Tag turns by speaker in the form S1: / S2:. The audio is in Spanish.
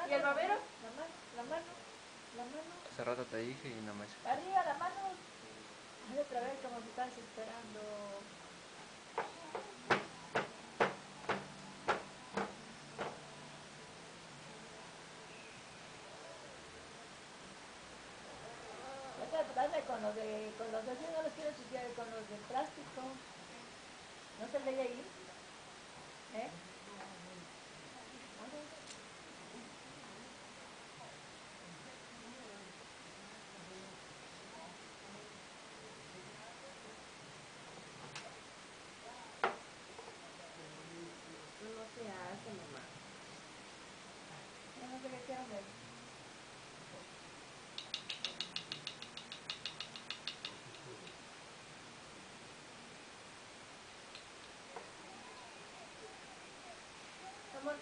S1: ¿Y el babero?
S2: La mano.
S3: Hace rato te dije y no me hizo.
S2: Arriba la mano. Hazle otra vez como si estás esperando. Dale con los de así, no los quiero chiquear con los de plástico. ¿No se ve ahí? ¿Eh?
S1: No se hace, mamá.
S2: No sé qué quiero ver. Amor.